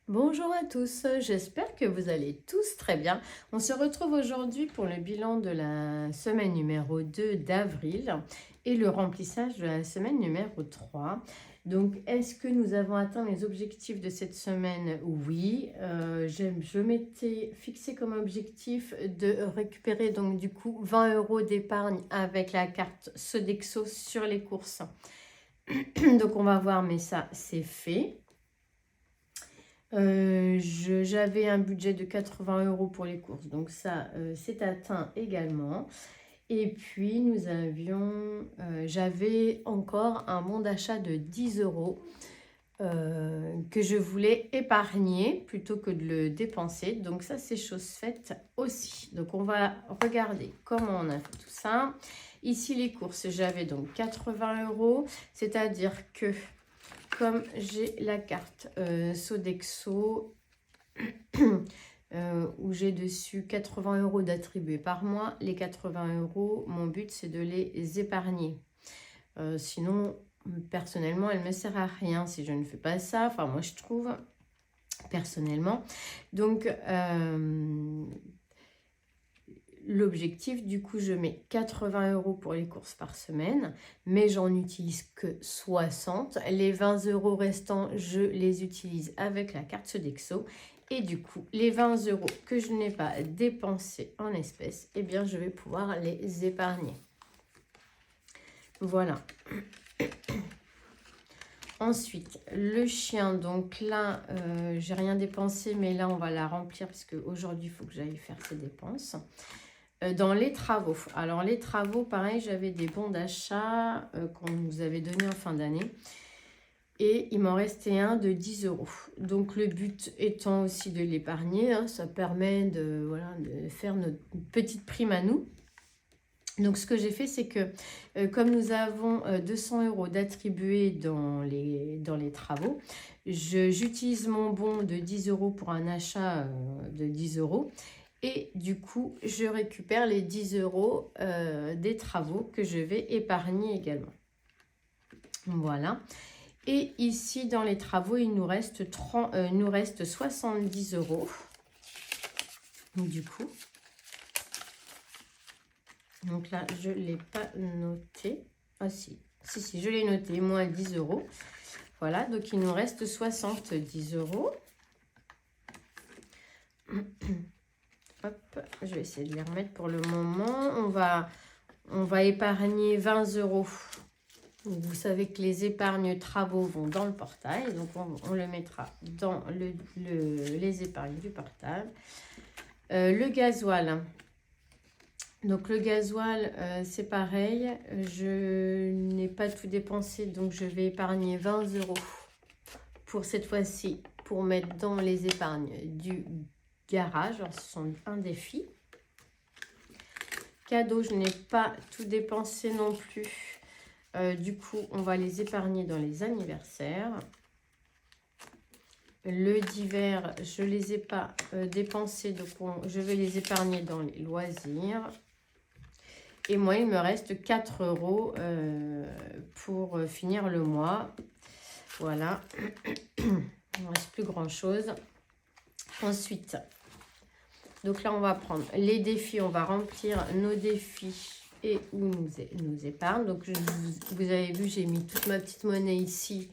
Bonjour à tous, j'espère que vous allez tous très bien. On se retrouve aujourd'hui pour le bilan de la semaine numéro 2 d'avril et le remplissage de la semaine numéro 3. Donc, est-ce que nous avons atteint les objectifs de cette semaine? Oui, je m'étais fixé comme objectif de récupérer donc du coup 20 € d'épargne avec la carte Sodexo sur les courses. Donc, on va voir, mais ça, c'est fait. J'avais un budget de 80 € pour les courses, donc ça, c'est atteint également. Et puis, j'avais encore un bon d'achat de 10 € que je voulais épargner plutôt que de le dépenser. Donc ça, c'est chose faite aussi. Donc, on va regarder comment on a fait tout ça. Ici, les courses, j'avais donc 80 €, c'est-à-dire que comme j'ai la carte Sodexo où j'ai dessus 80 € d'attribués par mois, les 80 €, mon but c'est de les épargner. Sinon, personnellement, elle ne me sert à rien si je ne fais pas ça. Enfin, moi je trouve personnellement. Donc, l'objectif, du coup, je mets 80 € pour les courses par semaine, mais j'en utilise que 60. Les 20 € restants, je les utilise avec la carte Sodexo. Et du coup, les 20 € que je n'ai pas dépensés en espèces, eh bien, je vais pouvoir les épargner. Voilà. Ensuite, le chien. Donc là, j'ai rien dépensé, mais là, on va la remplir parce qu'aujourd'hui, il faut que j'aille faire ses dépenses. Dans les travaux. Alors, les travaux, pareil, j'avais des bons d'achat qu'on nous avait donnés en fin d'année. Et il m'en restait un de 10 €. Donc, le but étant aussi de l'épargner. Hein, ça permet de faire notre petite prime à nous. Donc, ce que j'ai fait, c'est que comme nous avons 200 € d'attribués dans les travaux, j'utilise mon bon de 10 € pour un achat de 10 €. Et du coup, je récupère les 10 € des travaux que je vais épargner également. Voilà. Et ici, dans les travaux, il nous reste 70 €. Du coup. Donc là, je ne l'ai pas noté. Ah si, je l'ai noté, moins 10 €. Voilà, donc il nous reste 70 €. Hop, je vais essayer de les remettre pour le moment. On va épargner 20 €. Vous savez que les épargnes travaux vont dans le portail. Donc, on le mettra dans les épargnes du portail. Le gasoil. Donc, le gasoil, c'est pareil. Je n'ai pas tout dépensé. Donc, je vais épargner 20 € pour cette fois-ci pour mettre dans les épargnes du garage. Alors, ce sont un défi. Cadeau, je n'ai pas tout dépensé non plus. Du coup, on va les épargner dans les anniversaires. Le d'hiver, je ne les ai pas dépensés, donc je vais les épargner dans les loisirs. Et moi, il me reste 4 € pour finir le mois. Voilà. Il ne reste plus grand-chose. Ensuite, donc là, on va prendre les défis. On va remplir nos défis et où nous épargne. Donc, vous avez vu, j'ai mis toute ma petite monnaie ici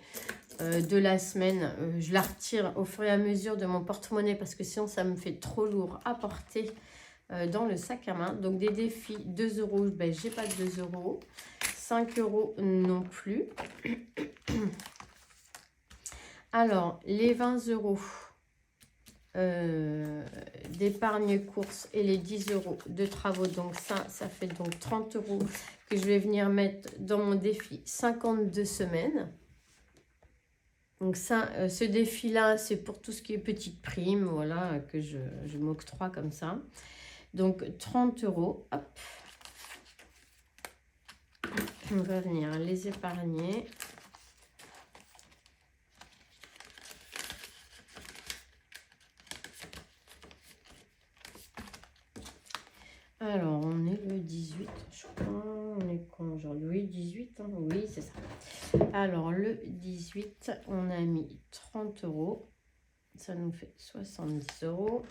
de la semaine. Je la retire au fur et à mesure de mon porte-monnaie parce que sinon, ça me fait trop lourd à porter dans le sac à main. Donc, des défis, 2 €, ben, j'ai pas de 2 €. 5 € non plus. Alors, les 20 € d'épargne course et les 10 € de travaux, donc ça fait donc 30 € que je vais venir mettre dans mon défi 52 semaines. Donc ça, ce défi là, c'est pour tout ce qui est petite prime, voilà, que je m'octroie comme ça. Donc 30 €, hop, on va venir les épargner. Alors, on est le 18, je crois. On est quand aujourd'hui? Oui, 18, hein, oui, c'est ça. Alors, le 18, on a mis 30 €. ça nous fait 70 €.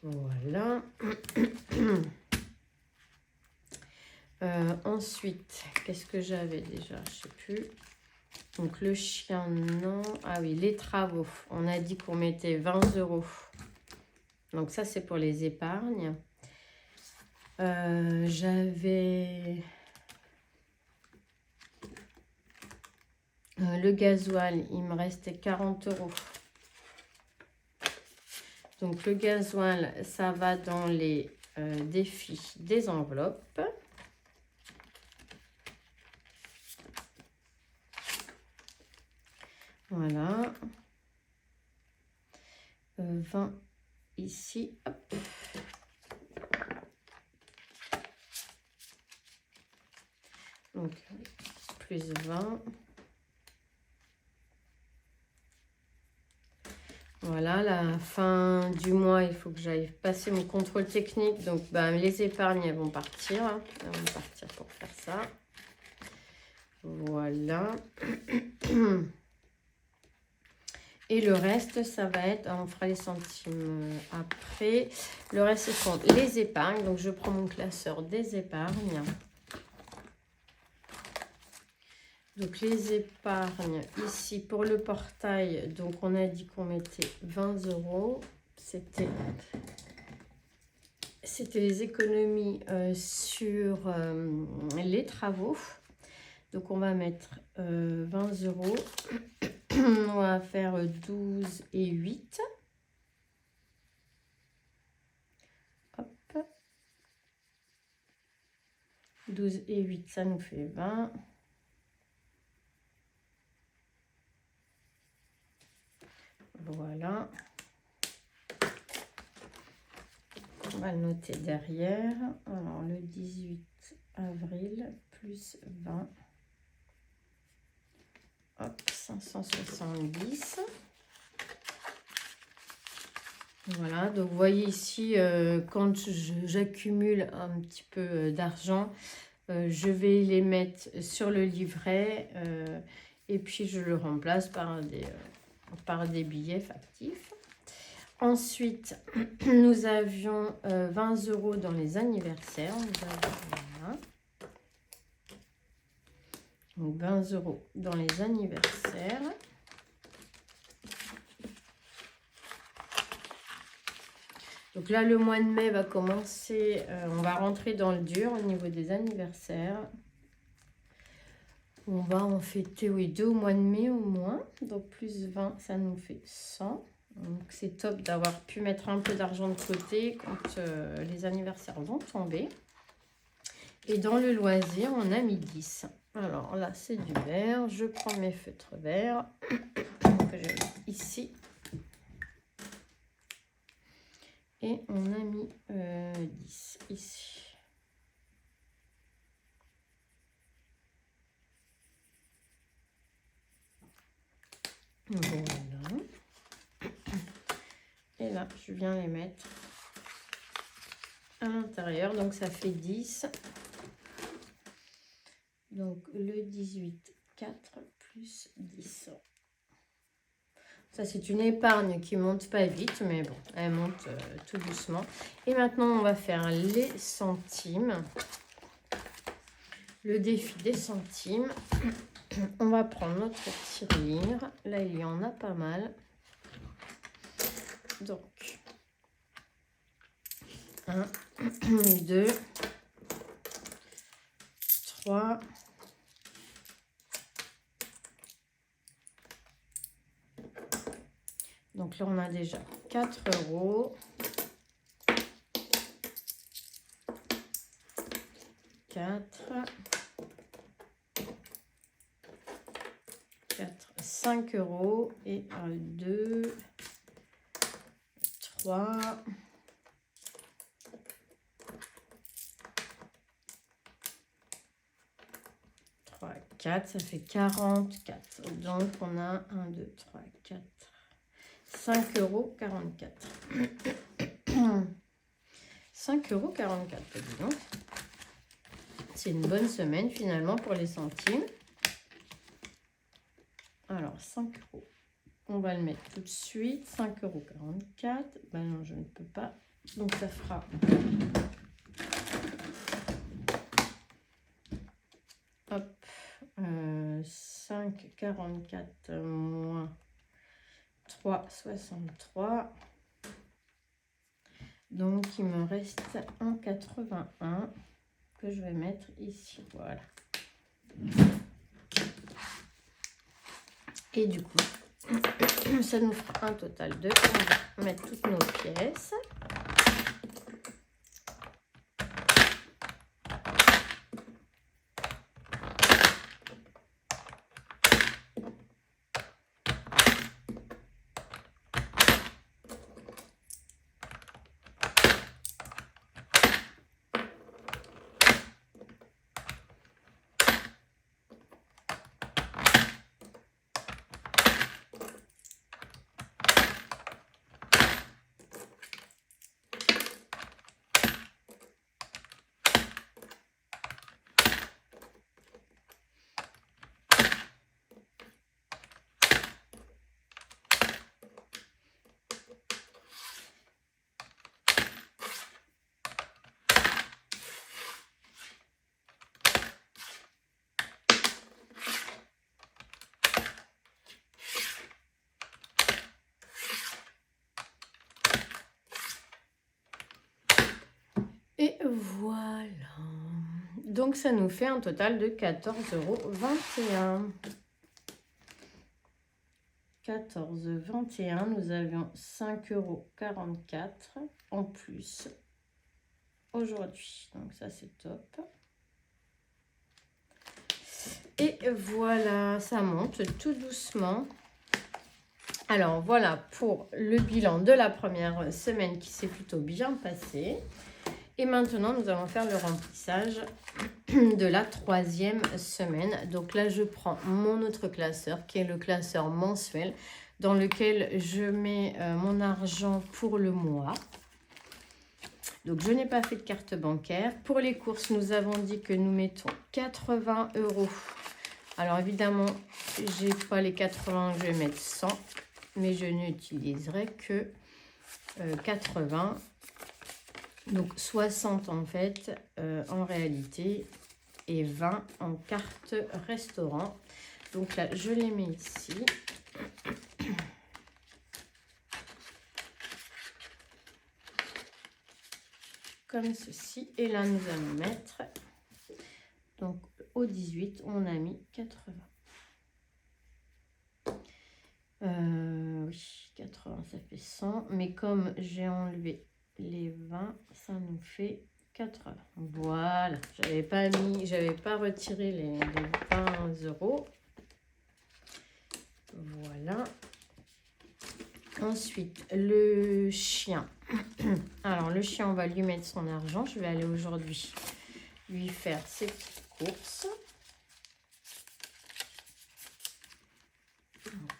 Voilà. Ensuite, qu'est-ce que j'avais déjà? Je sais plus. Donc le chien, non. Ah oui, les travaux. On a dit qu'on mettait 20 €. Donc ça, c'est pour les épargnes. J'avais le gasoil, il me restait 40 €. Donc le gasoil, ça va dans les défis des enveloppes. Voilà. 20 ici. Hop. Donc plus 20. Voilà, la fin du mois, il faut que j'aille passer mon contrôle technique. Donc, ben, les épargnes, elles vont partir. Hein. Elles vont partir pour faire ça. Voilà. Et le reste, ça va être... On fera les centimes après. Le reste, ce sont les épargnes. Donc, je prends mon classeur des épargnes. Donc, les épargnes, ici, pour le portail, donc, on a dit qu'on mettait 20 €. C'était les économies sur les travaux. Donc, on va mettre 20 €. On va faire 12 et 8. Hop. 12 et 8, ça nous fait 20. Voilà. On va le noter derrière. Alors, le 18 avril plus 20. Hop, 570. Voilà, donc vous voyez ici, quand j'accumule un petit peu d'argent, je vais les mettre sur le livret et puis je le remplace par des billets factifs. Ensuite, nous avions 20 € dans les anniversaires. Voilà. Donc 20 € dans les anniversaires. Donc là, le mois de mai va commencer. On va rentrer dans le dur au niveau des anniversaires. On va en fêter, oui, 2 au mois de mai au moins. Donc plus 20, ça nous fait 100. Donc c'est top d'avoir pu mettre un peu d'argent de côté quand les anniversaires vont tomber. Et dans le loisir, on a mis 10. Alors là, c'est du vert. Je prends mes feutres verts que je mets ici. Et on a mis 10 ici. Voilà. Et là, je viens les mettre à l'intérieur. Donc, ça fait 10. Donc, le 18, 4 plus 10. Ça, c'est une épargne qui ne monte pas vite, mais bon, elle monte tout doucement. Et maintenant, on va faire les centimes. Le défi des centimes. On va prendre notre tirelire. Là, il y en a pas mal. Donc, 1, 2, 3, donc là, on a déjà 4 €. 4, 5 € et 2, 3, 4, ça fait 44. Donc, on a 1, 2, 3, 4, 5,44 €. 5,44 €, dis donc. C'est une bonne semaine finalement pour les centimes. Alors 5 €. On va le mettre tout de suite. 5,44 €. Ben non, je ne peux pas. Donc ça fera... Hop. 5,44 moins 3,63. Donc il me reste 1,81 que je vais mettre ici. Voilà. Et du coup, ça nous fera un total de... On va mettre toutes nos pièces. Et voilà. Donc, ça nous fait un total de 14,21 €. 14,21 €. Nous avions 5,44 € en plus aujourd'hui. Donc, ça, c'est top. Et voilà, ça monte tout doucement. Alors, voilà pour le bilan de la première semaine qui s'est plutôt bien passée. Et maintenant, nous allons faire le remplissage de la troisième semaine. Donc là, je prends mon autre classeur qui est le classeur mensuel dans lequel je mets mon argent pour le mois. Donc, je n'ai pas fait de carte bancaire. Pour les courses, nous avons dit que nous mettons 80 €. Alors, évidemment, je n'ai pas les 80, je vais mettre 100. Mais je n'utiliserai que 80. Donc 60 en fait en réalité et 20 en carte restaurant. Donc là je les mets ici. Comme ceci. Et là nous allons mettre, donc au 18 on a mis 80. Oui 80 ça fait 100. Mais comme j'ai enlevé les 20, ça nous fait 80. Voilà, j'avais pas retiré les 20 €. Voilà. Ensuite, le chien. Alors, le chien, on va lui mettre son argent. Je vais aller aujourd'hui lui faire ses petites courses.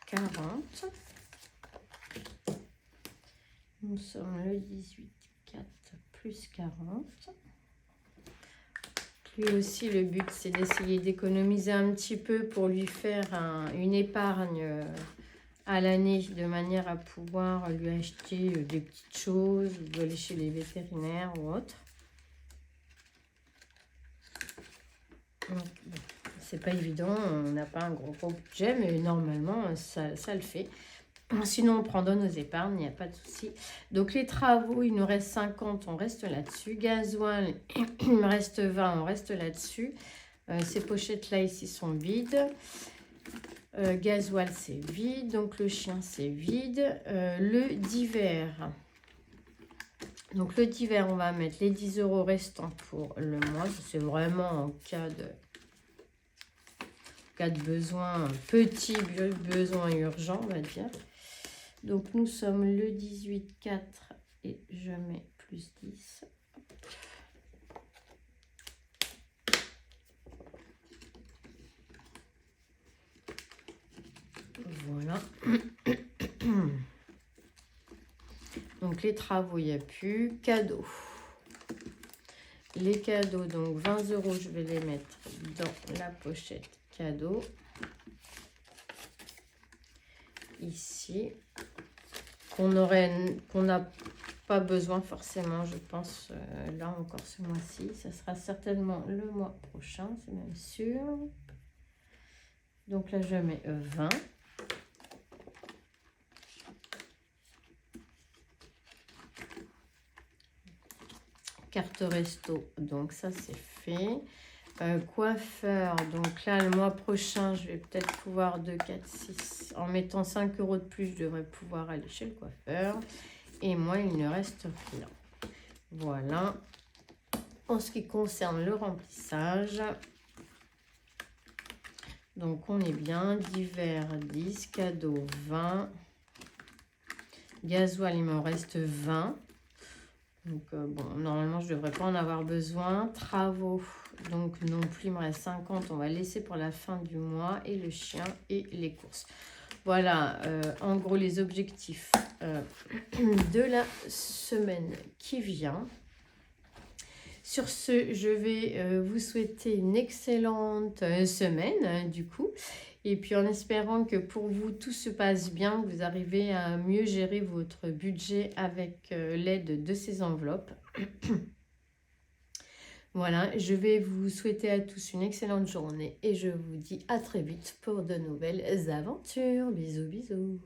40. Nous sommes le 18, 4 plus 40. Lui aussi, le but, c'est d'essayer d'économiser un petit peu pour lui faire une épargne à l'année, de manière à pouvoir lui acheter des petites choses, ou aller chez les vétérinaires ou autre. Donc, bon, c'est pas évident, on n'a pas un gros budget, mais normalement, ça le fait. Sinon, on prend dans nos épargnes, il n'y a pas de souci. Donc, les travaux, il nous reste 50, on reste là-dessus. Gasoil, il me reste 20, on reste là-dessus. Ces pochettes-là, ici, sont vides. Gasoil, c'est vide. Donc, le chien, c'est vide. Le divers. Donc, le divers, on va mettre les 10 € restants pour le mois. C'est vraiment en cas de besoin, petit besoin urgent, on va dire. Donc, nous sommes le 18, 4 et je mets plus 10. Voilà. Donc, les travaux, il n'y a plus. Cadeaux. Les cadeaux, donc 20 €, je vais les mettre dans la pochette cadeau. Ici. Qu'on n'a pas besoin forcément, je pense, là encore ce mois-ci. Ça sera certainement le mois prochain, c'est même sûr. Donc là, je mets 20. Carte resto, donc ça c'est fait. Coiffeur, donc là le mois prochain je vais peut-être pouvoir 2, 4, 6, en mettant 5 € de plus, je devrais pouvoir aller chez le coiffeur. Et moi il ne reste rien. Voilà. En ce qui concerne le remplissage, donc on est bien, divers 10, cadeau 20, gasoil il m'en reste 20. Donc, bon, normalement, je ne devrais pas en avoir besoin. Travaux, donc non plus, il me reste 50. On va laisser pour la fin du mois. Et le chien et les courses. Voilà, en gros, les objectifs de la semaine qui vient. Sur ce, je vais vous souhaiter une excellente semaine, du coup. Et puis en espérant que pour vous, tout se passe bien, que vous arrivez à mieux gérer votre budget avec l'aide de ces enveloppes. Voilà, je vais vous souhaiter à tous une excellente journée et je vous dis à très vite pour de nouvelles aventures. Bisous, bisous.